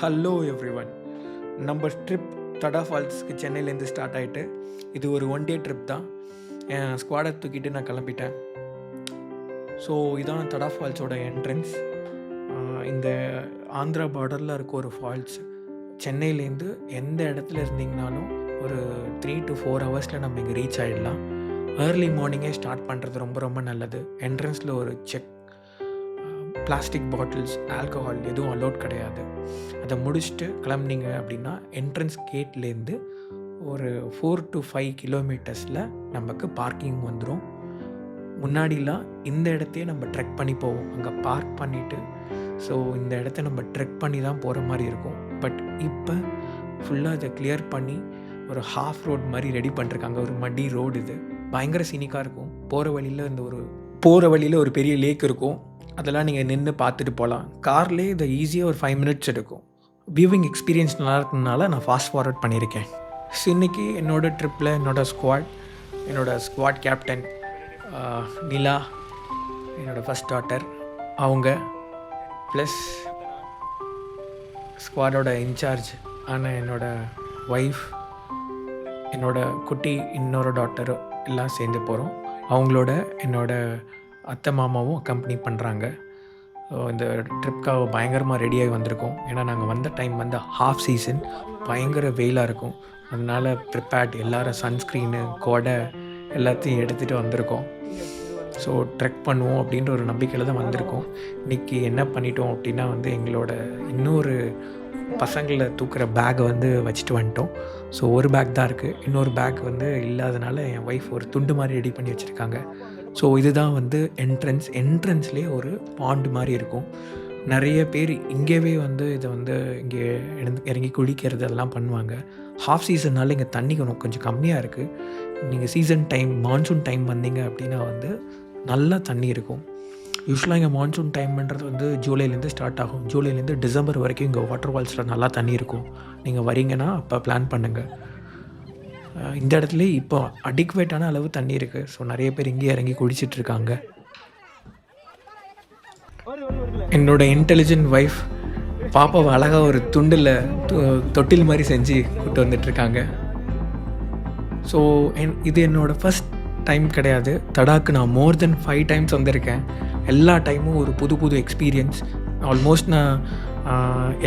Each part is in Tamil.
Hello everyone. நம்ம ட்ரிப் தடா ஃபால்ஸ்க்கு சென்னையிலேருந்து ஸ்டார்ட் ஆகிட்டு இது ஒரு ஒன் டே ட்ரிப் தான். என் ஸ்குவாடை தூக்கிட்டு நான் கிளம்பிட்டேன். ஸோ இதான் தடா ஃபால்ஸோட என்ட்ரன்ஸ். இந்த ஆந்திரா பார்டரில் இருக்க ஒரு ஃபால்ஸ். சென்னையிலேருந்து எந்த இடத்துல இருந்தீங்கனாலும் ஒரு 3 to 4 ஹவர்ஸில் நம்ம இங்கே ரீச் ஆகிடலாம். ஏர்லி மார்னிங்கே ஸ்டார்ட் பண்ணுறது ரொம்ப ரொம்ப நல்லது. என்ட்ரன்ஸில் ஒரு செக், பிளாஸ்டிக் பாட்டில்ஸ், ஆல்கஹால் எதுவும் அலோட் கிடையாது. அதை முடிச்சுட்டு கிளம்புனீங்க அப்படின்னா என்ட்ரன்ஸ் கேட்லேருந்து ஒரு 4 to 5 கிலோமீட்டர்ஸில் நமக்கு பார்க்கிங் வந்துடும். முன்னாடிலாம் இந்த இடத்தையே நம்ம ட்ரெக் பண்ணி போவோம், அங்கே பார்க் பண்ணிவிட்டு. ஸோ இந்த இடத்த நம்ம ட்ரெக் பண்ணி தான் போகிற மாதிரி இருக்கும். பட் இப்போ ஃபுல்லாக இதை கிளியர் பண்ணி ஒரு ஹாஃப் ரோட் மாதிரி ரெடி பண்ணிருக்காங்க. ஒரு மடி ரோடு, இது பயங்கர சீனிக்காக இருக்கும். போகிற வழியில் ஒரு பெரிய லேக் இருக்கும். அதெல்லாம் நீங்கள் நின்று பார்த்துட்டு போகலாம். கார்லேயே இதை ஈஸியாக ஒரு 5 minutes எடுக்கும். வியூவிங் எக்ஸ்பீரியன்ஸ் நல்லா இருக்கிறதுனால நான் ஃபாஸ்ட் ஃபார்வர்ட் பண்ணியிருக்கேன். ஸோ இன்றைக்கி என்னோடய ட்ரிப்பில் என்னோடய ஸ்குவாட் கேப்டன் நிலா, என்னோடய ஃபஸ்ட் டாட்டர் அவங்க, ப்ளஸ் ஸ்குவாடோட இன்சார்ஜ் ஆனால் என்னோடய ஒய்ஃப், என்னோடய குட்டி இன்னொரு டாட்டர் எல்லாம் சேர்ந்து போகிறோம். அவங்களோட என்னோடய அத்தை மாமாவும் அக்கம்பெனி பண்ணுறாங்க. இந்த ட்ரிப்காக பயங்கரமாக ரெடியாகி வந்திருக்கோம். ஏன்னா நாங்கள் வந்த டைம் வந்து ஹாஃப் சீசன், பயங்கர வெயிலாக இருக்கும். அதனால் ப்ரிப்பேர்ட் எல்லோரும் சன்ஸ்க்ரீனு, கொடை எல்லாத்தையும் எடுத்துகிட்டு வந்திருக்கோம். ஸோ ட்ரெக் பண்ணுவோம் அப்படின்ற ஒரு நம்பிக்கையில் தான் வந்திருக்கோம். இன்றைக்கி என்ன பண்ணிட்டோம் அப்படின்னா எங்களோட இன்னொரு பசங்களை தூக்குற பேக்கை வச்சுட்டு வந்துட்டோம். ஸோ ஒரு பேக் தான் இருக்குது. இன்னொரு பேக் இல்லாதனால என் ஒய்ஃப் ஒரு துண்டு மாதிரி ரெடி பண்ணி வச்சுருக்காங்க. ஸோ இதுதான் என்ட்ரன்ஸ்லேயே ஒரு பாண்டு மாதிரி இருக்கும். நிறைய பேர் இங்கேவே இதை இங்கே இறங்கி குளிக்கிறது அதெல்லாம் பண்ணுவாங்க. ஹாஃப் சீசன்னால் இங்கே தண்ணி கொஞ்சம் கம்மியாக இருக்குது. நீங்கள் சீசன் டைம், மான்சூன் டைம் வந்தீங்க அப்படின்னா நல்லா தண்ணி இருக்கும். யூஸ்வலாக இங்கே மான்சூன் டைம்ன்றது ஜூலைலேருந்து ஸ்டார்ட் ஆகும். ஜூலைலேருந்து டிசம்பர் வரைக்கும் இங்கே வாட்டர் ஃபால்ஸில் நல்லா தண்ணி இருக்கும். நீங்கள் வரீங்கன்னா அப்போ பிளான் பண்ணுங்கள். இந்த இடத்துல இப்போ அடிக்குவேட்டான அளவு தண்ணி இருக்குது. ஸோ நிறைய பேர் இங்கே இறங்கி குடிச்சிட்ருக்காங்க. என்னோட இன்டெலிஜென்ட் ஒய்ஃப் பாப்பாவை அழகாக ஒரு துண்டில் தொட்டில் மாதிரி செஞ்சு கூப்பிட்டு வந்துட்டுருக்காங்க. ஸோ இது என்னோடய ஃபஸ்ட் டைம் கிடையாது. தடாக்கு நான் மோர் தென் 5 times வந்திருக்கேன். எல்லா டைமும் ஒரு புது எக்ஸ்பீரியன்ஸ். ஆல்மோஸ்ட் நான்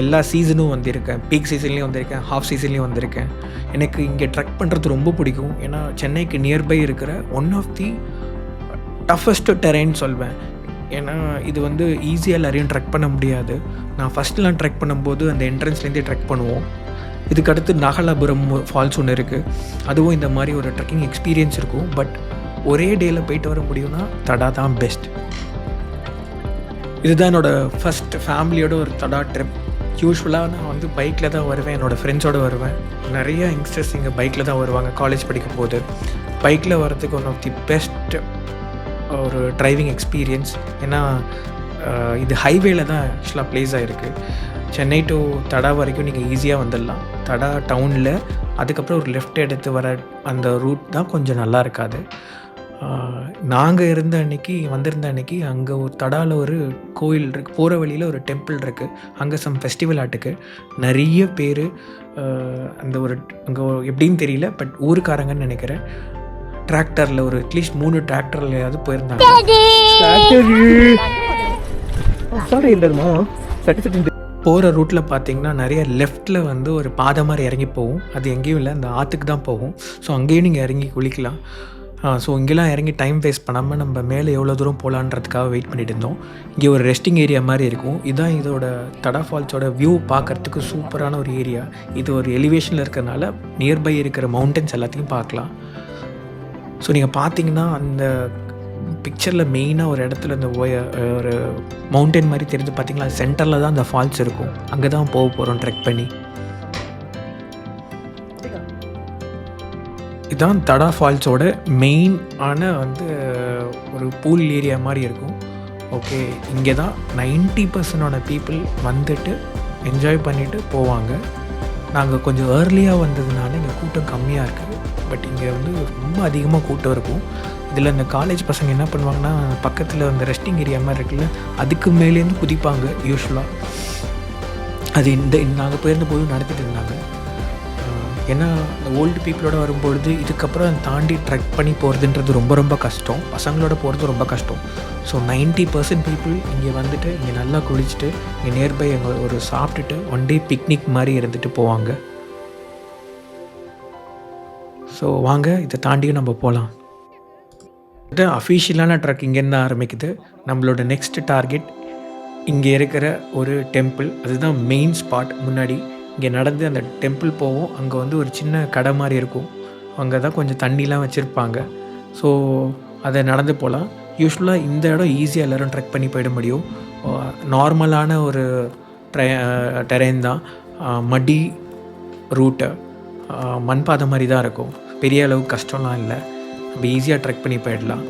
எல்லா சீசனும் வந்திருக்கேன். பீக் சீசன்லேயும் வந்திருக்கேன், ஹாஃப் சீசன்லேயும் வந்திருக்கேன். எனக்கு இங்கே ட்ரெக் பண்ணுறது ரொம்ப பிடிக்கும். ஏன்னா சென்னைக்கு நியர்பை இருக்கிற one of the toughest terrain சொல்வேன். ஏன்னா இது ஈஸியாக எல்லாரையும் ட்ரெக் பண்ண முடியாது. நான் ஃபஸ்ட்லாம் ட்ரெக் பண்ணும்போது அந்த என்ட்ரன்ஸ்லேருந்தே ட்ரெக் பண்ணுவோம். இதுக்கடுத்து நாகலாபுரம் ஃபால்ஸ் ஒன்று இருக்குது. அதுவும் இந்த மாதிரி ஒரு ட்ரெக்கிங் எக்ஸ்பீரியன்ஸ் இருக்கும். பட் ஒரே டேயில் போயிட்டு வர முடியும்னா தடா தான் பெஸ்ட். இதுதான் என்னோடய ஃபஸ்ட் ஃபேமிலியோட ஒரு தடா ட்ரிப். யூஸ்வலாக நான் பைக்கில் தான் வருவேன், என்னோடய ஃப்ரெண்ட்ஸோடு வருவேன். நிறைய யங்ஸ்டர்ஸ் இங்கே பைக்கில் தான் வருவாங்க காலேஜ் படிக்கும் போது. பைக்கில் வர்றதுக்கு ஒன் ஆஃப் தி பெஸ்ட் ஒரு டிரைவிங் எக்ஸ்பீரியன்ஸ். ஏன்னா இது ஹைவேல தான் ஆக்சுவலாக ப்ளேஸ் ஆகிருக்கு. சென்னை டு தடா வரைக்கும் நீங்கள் ஈஸியாக வந்துடலாம். தடா டவுனில் அதுக்கப்புறம் ஒரு லெஃப்ட் எடுத்து வர அந்த ரூட் தான் கொஞ்சம் நல்லா இருக்காது. நாங்கள் வந்திருந்த அன்னைக்கு அங்கே ஒரு தடாவில் ஒரு கோயில் இருக்குது. போகிற வழியில் ஒரு டெம்பிள் இருக்குது. அங்கே சம் ஃபெஸ்டிவல் ஆட்டுக்கு நிறைய பேர் அந்த ஒரு அங்கே எப்படின்னு தெரியல, பட் ஊருக்காரங்கன்னு நினைக்கிறேன். டிராக்டரில் ஒரு அட்லீஸ்ட் 3 டிராக்டர்லையாவது போயிருந்தாங்க. போகிற ரூட்டில் பார்த்தீங்கன்னா நிறைய லெஃப்டில் ஒரு பாதை மாதிரி இறங்கி போகும். அது எங்கேயும் இல்லை, அந்த ஆற்றுக்கு தான் போகும். ஸோ அங்கேயும் நீங்கள் இறங்கி குளிக்கலாம். ஸோ இங்கெல்லாம் இறங்கி டைம் வேஸ்ட் பண்ணாமல் நம்ம மேலே எவ்வளோ தூரம் போகலான்றதுக்காக வெயிட் பண்ணிட்டு இருந்தோம். இங்கே ஒரு ரெஸ்டிங் ஏரியா மாதிரி இருக்கும். இதுதான் இதோட தடா ஃபால்ஸோட வியூ. பார்க்குறதுக்கு சூப்பரான ஒரு ஏரியா. இது ஒரு எலிவேஷனில் இருக்கிறதுனால நியர்பை இருக்கிற மவுண்டன்ஸ் எல்லாத்தையும் பார்க்கலாம். ஸோ நீங்கள் பார்த்தீங்கன்னா அந்த பிக்சரில் மெயினாக ஒரு இடத்துல இந்த ஒரு மவுண்டன் மாதிரி தெரிஞ்சு பார்த்தீங்களா, சென்டரில் தான் அந்த ஃபால்ஸ் இருக்கும். அங்கே தான் போக போகிறோம் ட்ரெக் பண்ணி. இதுதான் தடா ஃபால்ஸோட மெயின் ஆன ஒரு பூல் ஏரியா மாதிரி இருக்கும். ஓகே, இங்கே தான் 90% பீப்புள் என்ஜாய் பண்ணிவிட்டு போவாங்க. நாங்கள் கொஞ்சம் ஏர்லியாக வந்ததுனால இங்கே கூட்டம் கம்மியாக இருக்குது. பட் இங்கே ரொம்ப அதிகமாக கூட்டம் இருக்கும். இதில் இந்த காலேஜ் பசங்க என்ன பண்ணுவாங்கன்னா, பக்கத்தில் அந்த ரெஸ்டிங் ஏரியா மாதிரி இருக்குல்ல, அதுக்கு மேலேருந்து குதிப்பாங்க யூஸ்வலாக. அது நாங்கள் போயிருந்தபோது நடத்திட்டு இருந்தாங்க. ஏன்னா இந்த ஓல்டு பீப்புளோட வரும்பொழுது இதுக்கப்புறம் அதை தாண்டி ட்ரெக் பண்ணி போகிறதுன்றது ரொம்ப ரொம்ப கஷ்டம். பசங்களோட போகிறது ரொம்ப கஷ்டம். ஸோ 90% பீப்புள் இங்கே வந்துட்டு இங்கே நல்லா குளிச்சுட்டு இங்கே நியர்பை அங்கே ஒரு சாப்பிட்டுட்டு ஒன் டே பிக்னிக் மாதிரி இருந்துட்டு போவாங்க. ஸோ வாங்க இதை தாண்டியும் நம்ம போகலாம். இது அஃபிஷியலான ட்ரக் இங்கேருந்து ஆரம்பிக்குது. நம்மளோட நெக்ஸ்ட் டார்கெட் இங்கே இருக்கிற ஒரு டெம்பிள். அதுதான் மெயின் ஸ்பாட். முன்னாடி இங்கே நடந்து அந்த டெம்பிள் போவோம். அங்கே வந்து ஒரு சின்ன கடை மாதிரி இருக்கும். அங்கே தான் கொஞ்சம் தண்ணிலாம் வச்சுருப்பாங்க. ஸோ அதை நடந்து போகலாம். யூஸ்வலாக இந்த இடம் ஈஸியாக எல்லோரும் ட்ரெக் பண்ணி போயிட முடியும். நார்மலான ஒரு டெரெயின் தான். மடி ரூட்டு, மண் பாதை மாதிரி தான் இருக்கும். பெரிய அளவுக்கு கஷ்டம்லாம் இல்லை. நம்ம ஈஸியாக ட்ரெக் பண்ணி போயிடலாம்.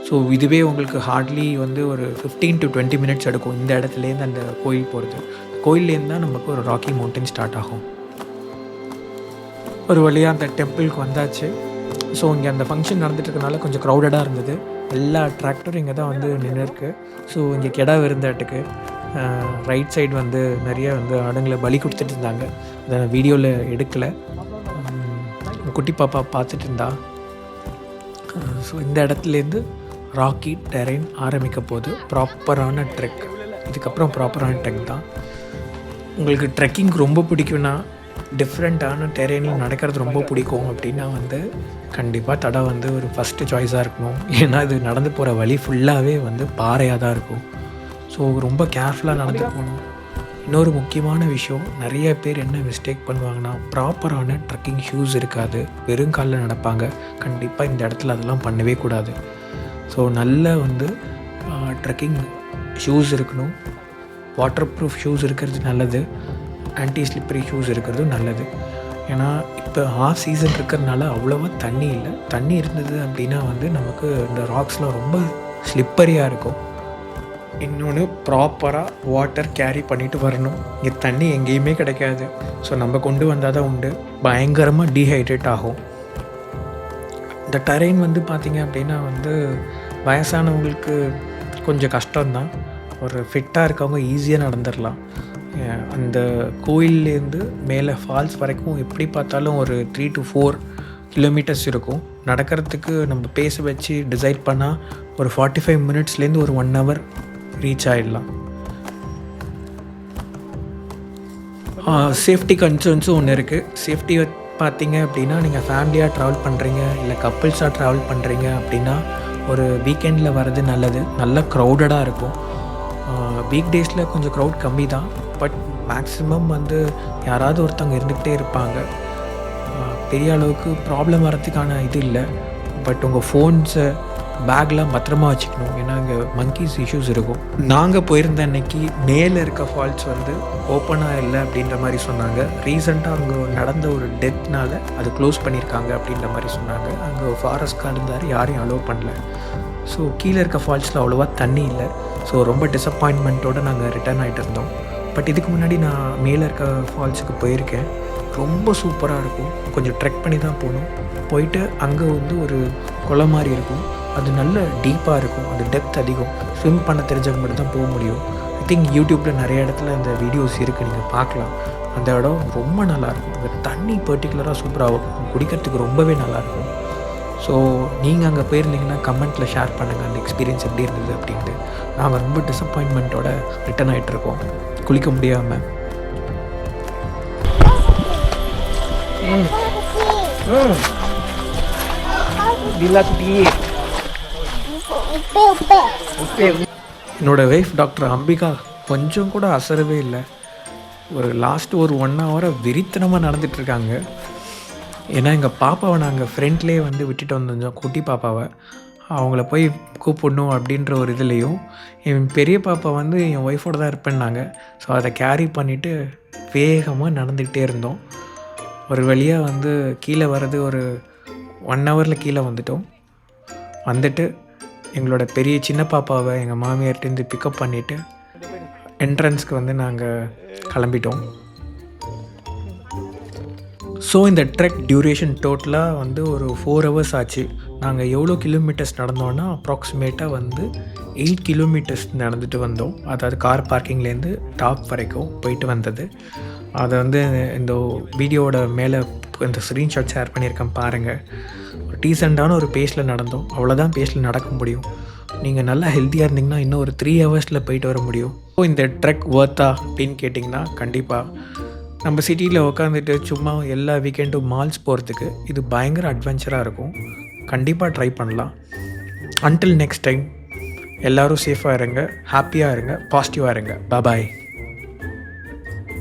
ஸோ இதுவே உங்களுக்கு ஹார்ட்லி வந்து ஒரு 15 to 20 மினிட்ஸ் எடுக்கும் இந்த இடத்துலேருந்து அந்த கோயில் போகிறது. கோயிலேருந்து தான் நமக்கு ஒரு ராக்கி மவுண்டன் ஸ்டார்ட் ஆகும். ஒரு வழியாக அந்த டெம்பிளுக்கு வந்தாச்சு. ஸோ இங்கே அந்த ஃபங்க்ஷன் நடந்துட்டு இருக்கனால கொஞ்சம் க்ரௌடடாக இருந்தது. எல்லா டிராக்டரும் இங்கே தான் வந்து நின்று இருக்குது. ஸோ இங்கே கிடா விருந்தாட்டுக்கு ரைட் சைடு வந்து நிறைய வந்து ஆடுங்களை பலி கொடுத்துட்டு இருந்தாங்க. அதை நான் வீடியோவில் எடுக்கலை. குட்டி பாப்பா பார்த்துட்டு இருந்தா. ஸோ இந்த இடத்துலேருந்து ராக்கி டெரெயின் ஆரம்பிக்க போது ப்ராப்பரான ட்ரெக். இதுக்கப்புறம் ப்ராப்பரான ட்ரெக் தான். உங்களுக்கு ட்ரெக்கிங் ரொம்ப பிடிக்கும்னா, டிஃப்ரெண்ட்டான டெரெயினில் நடக்கிறது ரொம்ப பிடிக்கும் அப்படின்னா வந்து கண்டிப்பாக தடை வந்து ஒரு ஃபஸ்ட்டு சாய்ஸாக இருக்கணும். ஏன்னா இது நடந்து போகிற வழி ஃபுல்லாகவே வந்து பாறையாக தான் இருக்கும். ஸோ ரொம்ப கேர்ஃபுல்லாக நடந்து போகணும். இன்னொரு முக்கியமான விஷயம், நிறைய பேர் என்ன மிஸ்டேக் பண்ணுவாங்கன்னா, ப்ராப்பரான ட்ரெக்கிங் ஷூஸ் இருக்காது, வெறும் காலில் நடப்பாங்க. கண்டிப்பாக இந்த இடத்துல அதெல்லாம் பண்ணவே கூடாது. ஸோ நல்ல வந்து ட்ரெக்கிங் ஷூஸ் இருக்கணும். வாட்டர் ப்ரூஃப் ஷூஸ் இருக்கிறது நல்லது. ஆன்டி ஸ்லிப்பரி ஷூஸ் இருக்கிறது நல்லது. ஏன்னா இப்போ ஆஃப் சீசன் இருக்கிறதுனால அவ்வளோவா தண்ணி இல்லை. தண்ணி இருந்தது அப்படின்னா வந்து நமக்கு இந்த ராக்ஸ்லாம் ரொம்ப ஸ்லிப்பரியாக இருக்கும். இன்னொன்று, ப்ராப்பராக வாட்டர் கேரி பண்ணிவிட்டு வரணும். இங்கே தண்ணி எங்கேயுமே கிடைக்காது. ஸோ நம்ம கொண்டு வந்தால் தான் உண்டு. பயங்கரமாக டீஹைட்ரேட் ஆகும். இந்த டெரெயின் வந்து பார்த்திங்க அப்படின்னா வந்து வயசானவங்களுக்கு கொஞ்சம் கஷ்டம்தான். ஒரு ஃபிட்டாக இருக்கவங்க ஈஸியாக நடந்துடலாம். அந்த கோயிலேருந்து மேலே ஃபால்ஸ் வரைக்கும் எப்படி பார்த்தாலும் ஒரு 3 to 4 கிலோமீட்டர்ஸ் இருக்கும். நடக்கிறதுக்கு நம்ம பேச வச்சு டிசைட் பண்ணால் ஒரு 45 மினிட்ஸ்லேருந்து ஒரு 1 hour ரீச் ஆகிடலாம். சேஃப்டி கன்சர்ன்ஸும் ஒன்று இருக்குது. சேஃப்டி பார்த்தீங்க அப்படின்னா, நீங்கள் ஃபேமிலியாக ட்ராவல் பண்ணுறீங்க இல்லை கப்புள்ஸாக ட்ராவல் பண்ணுறீங்க அப்படின்னா ஒரு வீக்கெண்டில் வர்றது நல்லது. நல்ல க்ரௌடடாக இருக்கும். வீக் டேஸில் கொஞ்சம் க்ரௌட் கம்மி தான். பட் மேக்ஸிமம் வந்து யாராவது ஒருத்தவங்க இருந்துக்கிட்டே இருப்பாங்க. பெரிய அளவுக்கு ப்ராப்ளம் வரதுக்கான இது இல்லை. பட் உங்கள் ஃபோன்ஸை பேக்லாம் பத்திரமா வச்சுக்கணும். ஏன்னா இங்கே மங்கீஸ் இஷ்யூஸ் இருக்கும். நாங்கள் போயிருந்த அன்னைக்கு மேலே இருக்க ஃபால்ஸ் வந்து ஓப்பனாக இல்லை அப்படின்ற மாதிரி சொன்னாங்க. ரீசெண்டாக அங்கே நடந்த ஒரு டெத்னால் அது க்ளோஸ் பண்ணியிருக்காங்க அப்படின்ற மாதிரி சொன்னாங்க. அங்கே ஃபாரஸ்ட் கார்டு இருந்தார், யாரையும் அலோவ் பண்ணல. ஸோ கீழே இருக்க ஃபால்ஸில் அவ்வளோவா தண்ணி இல்லை. ஸோ ரொம்ப டிசப்பாயின்மெண்ட்டோடு நாங்கள் ரிட்டர்ன் ஆகிட்டு இருந்தோம். பட் இதுக்கு முன்னாடி நான் மேலே இருக்க ஃபால்ஸுக்கு போயிருக்கேன். ரொம்ப சூப்பராக இருக்கும். கொஞ்சம் ட்ரெக் பண்ணி தான் போகணும். போயிட்டு அங்கே வந்து ஒரு குளம் மாதிரி இருக்கும். அது நல்ல டீப்பாக இருக்கும். அது டெப்த் அதிகம். ஸ்விம் பண்ண தெரிஞ்சவங்க மட்டும் தான் போக முடியும். ஐ திங்க் யூடியூப்பில் நிறைய இடத்துல அந்த வீடியோஸ் இருக்குது, நீங்கள் பார்க்கலாம். அந்த இடம் ரொம்ப நல்லாயிருக்கும். அந்த தண்ணி பர்டிகுலராக சூப்பராக இருக்கும். குடிக்கிறதுக்கு ரொம்பவே நல்லாயிருக்கும். ஸோ நீங்கள் அங்கே போயிருந்தீங்கன்னா கமெண்ட்டில் ஷேர் பண்ணுங்கள் அந்த எக்ஸ்பீரியன்ஸ் எப்படி இருந்தது அப்படின்ட்டு. நாங்கள் ரொம்ப டிசப்பாயின்மெண்ட்டோட ரிட்டர்ன் ஆகிட்டுருக்கோம் குளிக்க முடியாமல். என்னோடய ஒய்ஃப் டாக்டர் அம்பிகா கொஞ்சம் கூட அசரவே இல்லை. ஒரு லாஸ்ட்டு ஒரு 1 hour வெறித்தனமாக நடந்துகிட்ருக்காங்க. ஏன்னா எங்கள் பாப்பாவை நாங்கள் ஃப்ரெண்ட்லேயே வந்து விட்டுட்டு வந்தோம், குட்டி பாப்பாவை. அவங்கள போய் கூப்பிடணும் அப்படின்ற ஒரு இதுலேயும் என் பெரிய பாப்பா வந்து என் ஒய்ஃபோட தான் இருப்பேன்னாங்க. ஸோ அதை கேரி பண்ணிவிட்டு வேகமாக நடந்துக்கிட்டே இருந்தோம். ஒரு வழியாக வந்து கீழே வர்றது ஒரு 1 hour கீழே வந்துட்டோம். வந்துட்டு எங்களோட பெரிய சின்ன பாப்பாவை எங்கள் மாமியார்ட்டேருந்து பிக்கப் பண்ணிவிட்டு என்ட்ரன்ஸ்க்கு வந்து நாங்கள் கிளம்பிட்டோம். ஸோ இந்த ட்ரெக் டியூரேஷன் டோட்டலாக வந்து ஒரு 4 hours ஆச்சு. நாங்கள் எவ்வளோ கிலோமீட்டர்ஸ் நடந்தோன்னா அப்ராக்சிமேட்டாக வந்து 8 கிலோமீட்டர்ஸ் நடந்துட்டு வந்தோம். அதாவது கார் பார்க்கிங்லேருந்து டாப் வரைக்கும் போயிட்டு வந்தது. அதை வந்து இந்த வீடியோவோட மேலே இந்த ஸ்க்ரீன்ஷாட் ஷேர் பண்ணியிருக்கேன் பாருங்கள். டீசெண்டான ஒரு பேஸில் நடந்தோம். அவ்வளோதான் பேஸில் நடக்க முடியும். நீங்கள் நல்லா ஹெல்த்தியாக இருந்தீங்கன்னா இன்னும் ஒரு 3 ஹவர்ஸில் போயிட்டு வர முடியும். ஸோ இந்த ட்ரெக் ஒர்த்தா அப்படின்னு கேட்டிங்கன்னா கண்டிப்பாக நம்ம சிட்டியில் உட்காந்துட்டு சும்மா எல்லா வீக்கெண்டும் மால்ஸ் போகிறதுக்கு இது பயங்கர அட்வென்ச்சராக இருக்கும். கண்டிப்பாக ட்ரை பண்ணலாம். அன்டில் நெக்ஸ்ட் டைம் எல்லோரும் சேஃபாக இருங்க, ஹாப்பியாக இருங்க, பாசிட்டிவாக இருங்க. பாய்.